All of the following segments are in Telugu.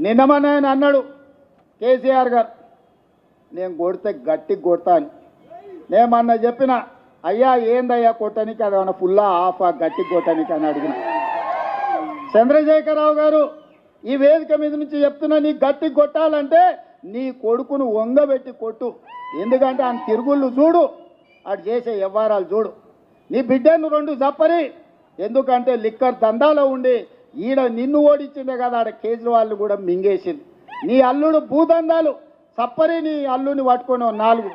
నిన్నమని ఆయన అన్నాడు కేసీఆర్ గారు, నేను కొడితే గట్టి కొడతా అని. నేను మొన్న చెప్పిన, అయ్యా ఏందయ్యా కొట్టనికి, అది ఏమన్నా ఫుల్లా ఆఫా గట్టి కొట్టనికి అని అడిగిన. చంద్రశేఖరరావు గారు ఈ వేదిక మీద నుంచి చెప్తున్నా, నీ గట్టి కొట్టాలంటే నీ కొడుకును వంగబెట్టి కొట్టు. ఎందుకంటే ఆయన తిరుగుళ్ళు చూడు, అటు చేసే వ్యవహారాలు చూడు. నీ బిడ్డను రెండు జప్పరి, ఎందుకంటే లిక్కర్ దందాలో ఉండి ఈడ నిన్ను ఓడించిందే కదా, ఆడ కేజ్రీవాల్ కూడా మింగేసింది. నీ అల్లుడు భూదందాలు సప్పరి, నీ అల్లుని పట్టుకొని నాలుగు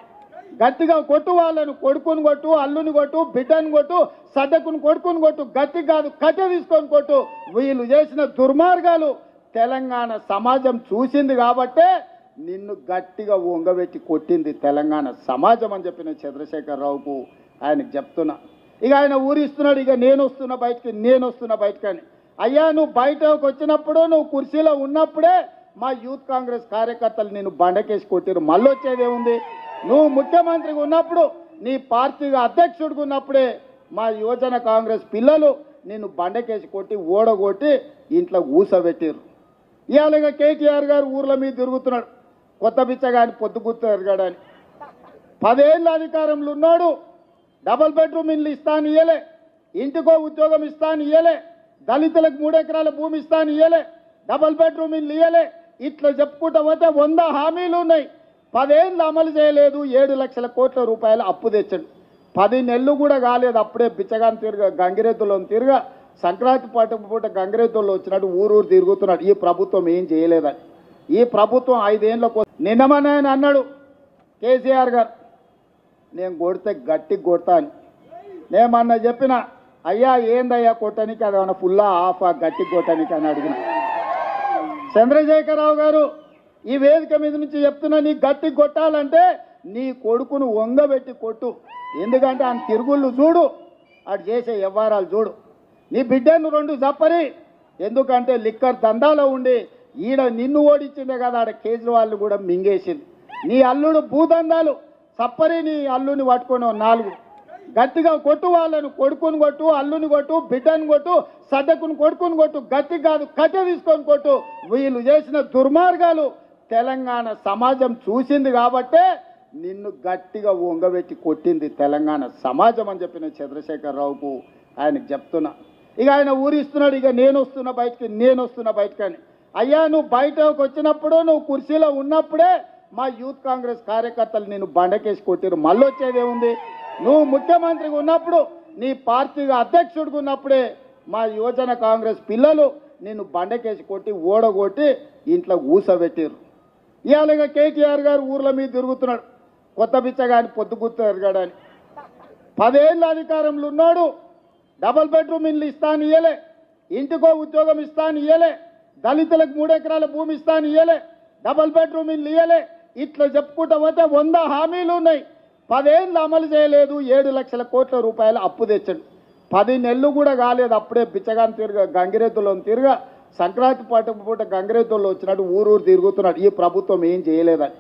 గట్టిగా కొట్టు, వాళ్ళను కొడుకుని కొట్టు, అల్లుని కొట్టు, బిడ్డను కొట్టు, సడ్డకుని కొడుకుని కొట్టు, గట్టి కాదు కట్టె తీసుకొని కొట్టు. వీళ్ళు చేసిన దుర్మార్గాలు తెలంగాణ సమాజం చూసింది కాబట్టే నిన్ను గట్టిగా వంగబెట్టి కొట్టింది తెలంగాణ సమాజం అని చెప్పిన చంద్రశేఖరరావుకు ఆయనకు చెప్తున్నా. ఇక ఆయన ఊరిస్తున్నాడు, ఇక నేను వస్తున్నా బయటకి అని. అయ్యా నువ్వు బయటకు వచ్చినప్పుడు, నువ్వు కుర్చీలో ఉన్నప్పుడే మా యూత్ కాంగ్రెస్ కార్యకర్తలు నేను బండకేసి కొట్టిరు. మళ్ళీ వచ్చేదేముంది? నువ్వు ముఖ్యమంత్రిగా ఉన్నప్పుడు, నీ పార్టీగా అధ్యక్షుడిగా ఉన్నప్పుడే మా యువజన కాంగ్రెస్ పిల్లలు నిన్ను బండకేసి కొట్టి ఓడగొట్టి ఇంట్లో ఊసబెట్టిరు. ఇవాళ కేటీఆర్ గారు ఊర్ల మీద తిరుగుతున్నాడు, కొత్త బిచ్చగాని పొద్దుగుర్తు ఎరగాడని. 10 ఏళ్ళ అధికారంలో ఉన్నాడు, డబుల్ బెడ్రూమ్ ఇల్లు ఇస్తాను ఇయ్యలే, ఇంటికో ఉద్యోగం ఇస్తాను ఇయ్యలే, దళితులకు 3 ఎకరాల భూమి ఇస్తాను ఇయ్యలే, డబుల్ బెడ్రూమ్ ఇల్లు ఇయ్యలే. ఇట్లా చెప్పుకుంటా పోతే 100 హామీలు ఉన్నాయి. 10 ఏళ్ళు అమలు చేయలేదు. 7 లక్షల కోట్ల రూపాయలు అప్పు తెచ్చాడు. 10 నెలలు కూడా కాలేదు, అప్పుడే బిచ్చగాని గంగిరెద్దులో తిరగా సంక్రాంతి పూట గంగిరెద్దుల్లో వచ్చినట్టు ఊరు తిరుగుతున్నాడు. ఈ ప్రభుత్వం ఏం చేయలేదని. ఈ ప్రభుత్వం 5 ఏళ్ళ నిన్నమని ఆయన అన్నాడు కేసీఆర్ గారు, నేను కొడితే గట్టి కొడతా అని. నేను మొన్న చెప్పిన, అయ్యా ఏందయ్యా కొట్టనికి, అది ఏమన్నా ఫుల్లా ఆఫా గట్టి కొట్టనికి అని అడిగిన. చంద్రశేఖరరావు గారు ఈ వేదిక మీద నుంచి చెప్తున్నా, నీ గట్టి కొట్టాలంటే నీ కొడుకును వంగబెట్టి కొట్టు. ఎందుకంటే ఆయన తిరుగుళ్ళు చూడు, అటు చేసే వ్యవహారాలు చూడు. నీ బిడ్డను రెండు జప్పరి, ఎందుకంటే లిక్కర్ దందాలో ఉండి ఈడ నిన్ను ఓడించిందే కదా, ఆడ కేజ్రీవాల్ కూడా మింగేసింది. నీ అల్లుడు భూదందాలు సప్పరి, నీ అల్లుని పట్టుకొని నాలుగు గట్టిగా కొట్టు, వాళ్ళను కొడుకుని కొట్టు, అల్లుని కొట్టు, బిడ్డను కొట్టు, సడ్డకుని కొడుకుని కొట్టు, గట్టి కాదు కట్టె తీసుకొని కొట్టు. వీళ్ళు చేసిన దుర్మార్గాలు తెలంగాణ సమాజం చూసింది కాబట్టే నిన్ను గట్టిగా వంగబెట్టి కొట్టింది తెలంగాణ సమాజం అని చెప్పిన చంద్రశేఖరరావుకు ఆయనకు చెప్తున్నా. ఇక ఆయన ఊరిస్తున్నాడు, ఇక నేను వస్తున్నా బయటకి అని. అయ్యా నువ్వు బయటకు వచ్చినప్పుడు, నువ్వు కుర్చీలో ఉన్నప్పుడే మా యూత్ కాంగ్రెస్ కార్యకర్తలు నేను బండకేసి కొట్టిరు. మళ్ళీ వచ్చేదేముంది? నువ్వు ముఖ్యమంత్రిగా ఉన్నప్పుడు, నీ పార్టీగా అధ్యక్షుడిగా ఉన్నప్పుడే మా యువజన కాంగ్రెస్ పిల్లలు నిన్ను బండకేసి కొట్టి ఓడగొట్టి ఇంట్లో ఊసబెట్టిరు. ఇవాళ కేటీఆర్ గారు ఊర్ల మీద తిరుగుతున్నాడు, కొత్త బిచ్చగాని పొద్దుగుర్తు ఎరగాడని. 10 ఏళ్ళ అధికారంలో ఉన్నాడు, డబుల్ బెడ్రూమ్ ఇల్లు ఇస్తాను ఇయ్యలే, ఇంటికో ఉద్యోగం ఇస్తాను ఇయ్యలే, దళితులకు 3 ఎకరాల భూమి ఇస్తాను ఇయ్యలే, డబుల్ బెడ్రూమ్ ఇల్లు ఇయ్యలే. ఇట్లా చెప్పుకుంటా పోతే 100 హామీలు ఉన్నాయి. 10 ఏళ్ళు అమలు చేయలేదు. 7 లక్షల కోట్ల రూపాయలు అప్పు తెచ్చాడు. 10 నెలలు కూడా కాలేదు, అప్పుడే బిచ్చగాని గంగిరెద్దులో తిరగా సంక్రాంతి పూట గంగిరెద్దుల్లో వచ్చినట్టు ఊరు తిరుగుతున్నాడు. ఈ ప్రభుత్వం ఏం చేయలేదని.